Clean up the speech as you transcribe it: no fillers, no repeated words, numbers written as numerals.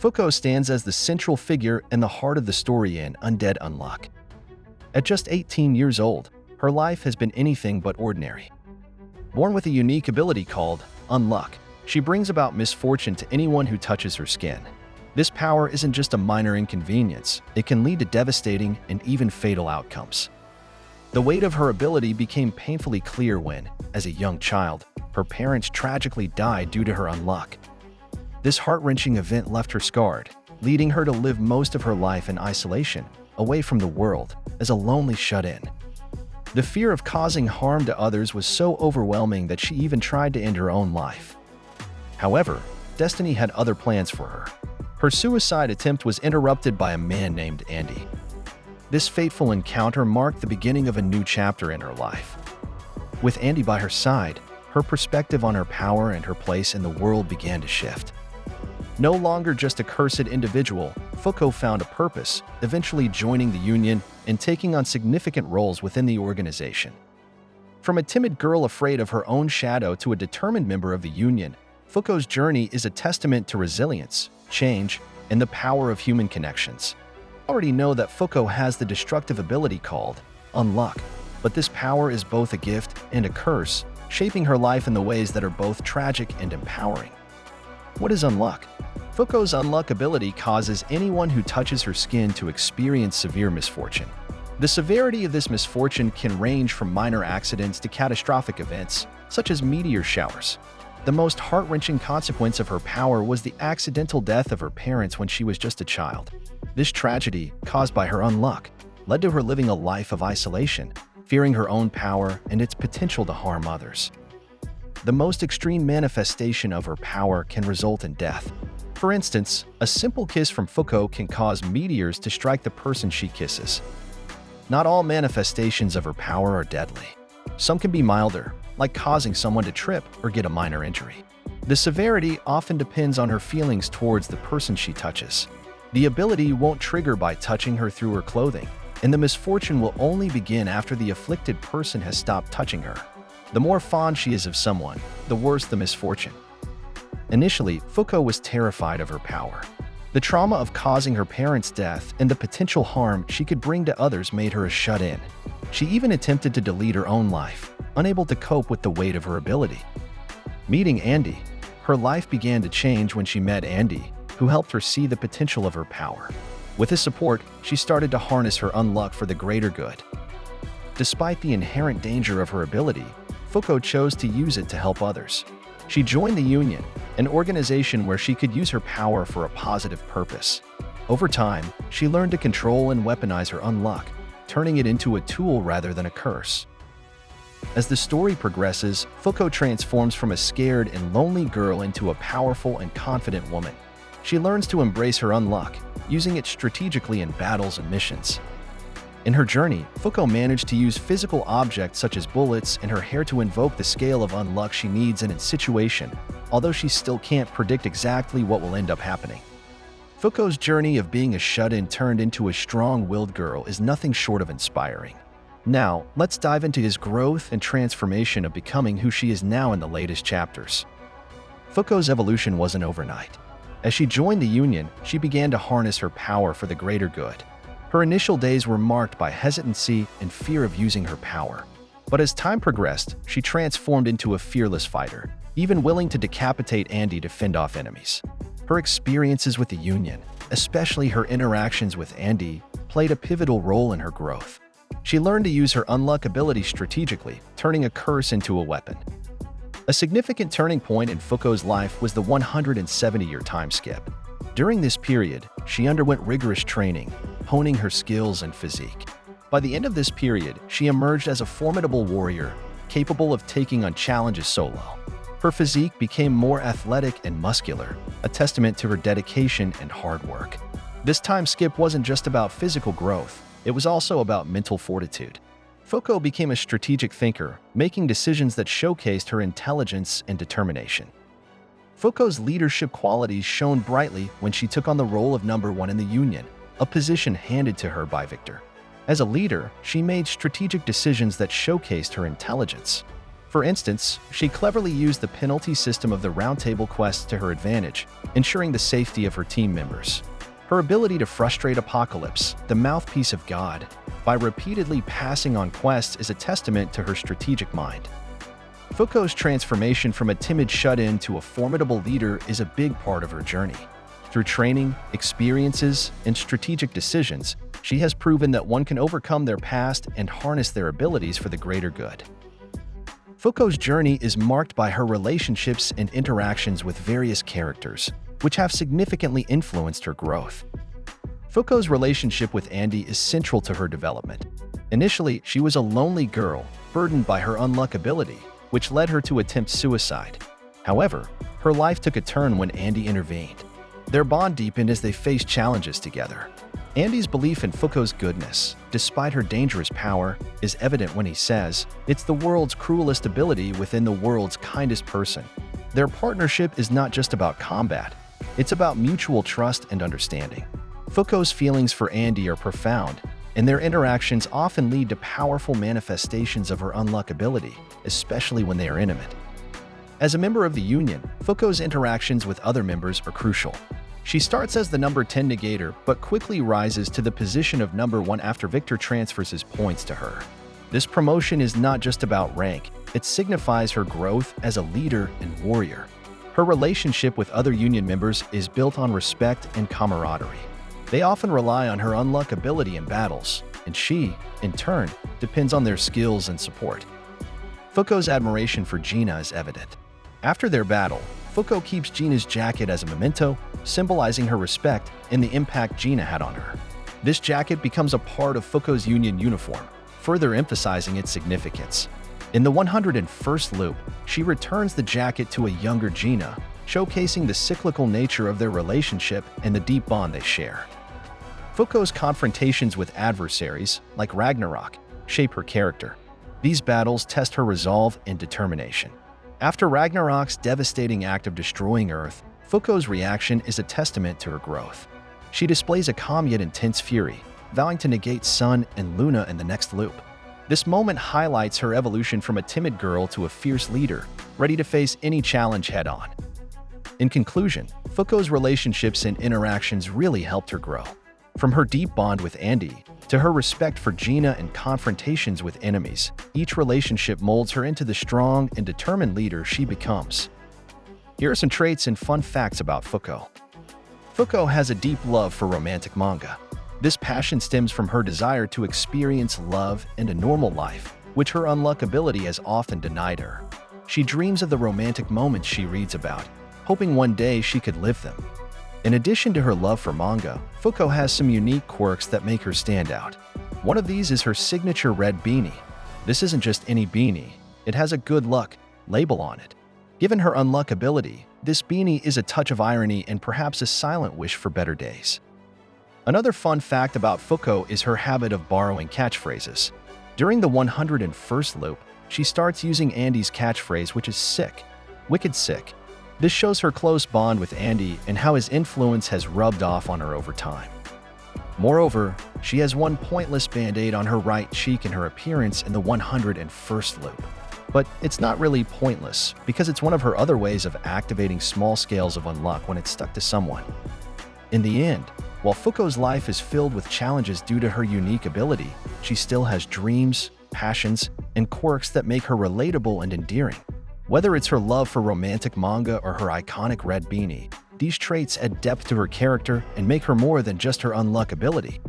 Fuuko stands as the central figure and the heart of the story in Undead Unluck. At just 18 years old, her life has been anything but ordinary. Born with a unique ability called Unluck, she brings about misfortune to anyone who touches her skin. This power isn't just a minor inconvenience, it can lead to devastating and even fatal outcomes. The weight of her ability became painfully clear when, as a young child, her parents tragically died due to her unluck. This heart-wrenching event left her scarred, leading her to live most of her life in isolation, away from the world, as a lonely shut-in. The fear of causing harm to others was so overwhelming that she even tried to end her own life. However, destiny had other plans for her. Her suicide attempt was interrupted by a man named Andy. This fateful encounter marked the beginning of a new chapter in her life. With Andy by her side, her perspective on her power and her place in the world began to shift. No longer just a cursed individual, Fuuko found a purpose, eventually joining the Union and taking on significant roles within the organization. From a timid girl afraid of her own shadow to a determined member of the Union, Fuuko's journey is a testament to resilience, change, and the power of human connections. We already know that Fuuko has the destructive ability called Unluck, but this power is both a gift and a curse, shaping her life in the ways that are both tragic and empowering. What is Unluck? Fuuko's Unluck ability causes anyone who touches her skin to experience severe misfortune. The severity of this misfortune can range from minor accidents to catastrophic events, such as meteor showers. The most heart-wrenching consequence of her power was the accidental death of her parents when she was just a child. This tragedy, caused by her unluck, led to her living a life of isolation, fearing her own power and its potential to harm others. The most extreme manifestation of her power can result in death. For instance, a simple kiss from Fuuko can cause meteors to strike the person she kisses. Not all manifestations of her power are deadly. Some can be milder, like causing someone to trip or get a minor injury. The severity often depends on her feelings towards the person she touches. The ability won't trigger by touching her through her clothing, and the misfortune will only begin after the afflicted person has stopped touching her. The more fond she is of someone, the worse the misfortune. Initially, Fuuko was terrified of her power. The trauma of causing her parents' death and the potential harm she could bring to others made her a shut-in. She even attempted to delete her own life, unable to cope with the weight of her ability. Meeting Andy, her life began to change when she met Andy, who helped her see the potential of her power. With his support, she started to harness her unluck for the greater good. Despite the inherent danger of her ability, Fuuko chose to use it to help others. She joined the Union, an organization where she could use her power for a positive purpose. Over time, she learned to control and weaponize her unluck, turning it into a tool rather than a curse. As the story progresses, Fuuko transforms from a scared and lonely girl into a powerful and confident woman. She learns to embrace her unluck, using it strategically in battles and missions. In her journey, Fuuko managed to use physical objects such as bullets and her hair to invoke the scale of unluck she needs in its situation, although she still can't predict exactly what will end up happening. Fuuko's journey of being a shut-in turned into a strong-willed girl is nothing short of inspiring. Now, let's dive into his growth and transformation of becoming who she is now in the latest chapters. Fuuko's evolution wasn't overnight. As she joined the Union, she began to harness her power for the greater good. Her initial days were marked by hesitancy and fear of using her power. But as time progressed, she transformed into a fearless fighter, even willing to decapitate Andy to fend off enemies. Her experiences with the Union, especially her interactions with Andy, played a pivotal role in her growth. She learned to use her unluck ability strategically, turning a curse into a weapon. A significant turning point in Fuuko's life was the 170-year time skip. During this period, she underwent rigorous training, honing her skills and physique. By the end of this period, she emerged as a formidable warrior, capable of taking on challenges solo. Her physique became more athletic and muscular, a testament to her dedication and hard work. This time skip wasn't just about physical growth, it was also about mental fortitude. Fuuko became a strategic thinker, making decisions that showcased her intelligence and determination. Fuuko's leadership qualities shone brightly when she took on the role of number one in the Union, a position handed to her by Victor. As a leader, she made strategic decisions that showcased her intelligence. For instance, she cleverly used the penalty system of the Round Table quests to her advantage, ensuring the safety of her team members. Her ability to frustrate Apocalypse, the mouthpiece of God, by repeatedly passing on quests is a testament to her strategic mind. Fuuko's transformation from a timid shut-in to a formidable leader is a big part of her journey. Through training, experiences, and strategic decisions, she has proven that one can overcome their past and harness their abilities for the greater good. Fuuko's journey is marked by her relationships and interactions with various characters, which have significantly influenced her growth. Fuuko's relationship with Andy is central to her development. Initially, she was a lonely girl, burdened by her unluck ability, which led her to attempt suicide. However, her life took a turn when Andy intervened. Their bond deepened as they faced challenges together. Andy's belief in Fuuko's goodness, despite her dangerous power, is evident when he says, "It's the world's cruelest ability within the world's kindest person." Their partnership is not just about combat, it's about mutual trust and understanding. Fuuko's feelings for Andy are profound, and their interactions often lead to powerful manifestations of her unluck ability, especially when they are intimate. As a member of the Union, Fuuko's interactions with other members are crucial. She starts as the number 10 negator, but quickly rises to the position of number 1 after Victor transfers his points to her. This promotion is not just about rank, it signifies her growth as a leader and warrior. Her relationship with other Union members is built on respect and camaraderie. They often rely on her unluck ability in battles, and she, in turn, depends on their skills and support. Fuuko's admiration for Gina is evident. After their battle, Fuuko keeps Gina's jacket as a memento, symbolizing her respect and the impact Gina had on her. This jacket becomes a part of Fuuko's Union uniform, further emphasizing its significance. In the 101st loop, she returns the jacket to a younger Gina, showcasing the cyclical nature of their relationship and the deep bond they share. Fuuko's confrontations with adversaries, like Ragnarok, shape her character. These battles test her resolve and determination. After Ragnarok's devastating act of destroying Earth, Fuuko's reaction is a testament to her growth. She displays a calm yet intense fury, vowing to negate Sun and Luna in the next loop. This moment highlights her evolution from a timid girl to a fierce leader, ready to face any challenge head-on. In conclusion, Fuuko's relationships and interactions really helped her grow. From her deep bond with Andy to her respect for Gina and confrontations with enemies, each relationship molds her into the strong and determined leader she becomes. Here are some traits and fun facts about Fuuko. Fuuko has a deep love for romantic manga. This passion stems from her desire to experience love and a normal life, which her unluck ability has often denied her. She dreams of the romantic moments she reads about, hoping one day she could live them. In addition to her love for manga, Fuuko has some unique quirks that make her stand out. One of these is her signature red beanie. This isn't just any beanie, it has a good luck label on it. Given her unluck ability, this beanie is a touch of irony and perhaps a silent wish for better days. Another fun fact about Fuuko is her habit of borrowing catchphrases. During the 101st loop, she starts using Andy's catchphrase, which is sick, wicked sick. This shows her close bond with Andy and how his influence has rubbed off on her over time. Moreover, she has one pointless band-aid on her right cheek in her appearance in the 101st loop. But it's not really pointless, because it's one of her other ways of activating small scales of unluck when it's stuck to someone. In the end, while Fuuko's life is filled with challenges due to her unique ability, she still has dreams, passions, and quirks that make her relatable and endearing. Whether it's her love for romantic manga or her iconic red beanie, these traits add depth to her character and make her more than just her unluck ability.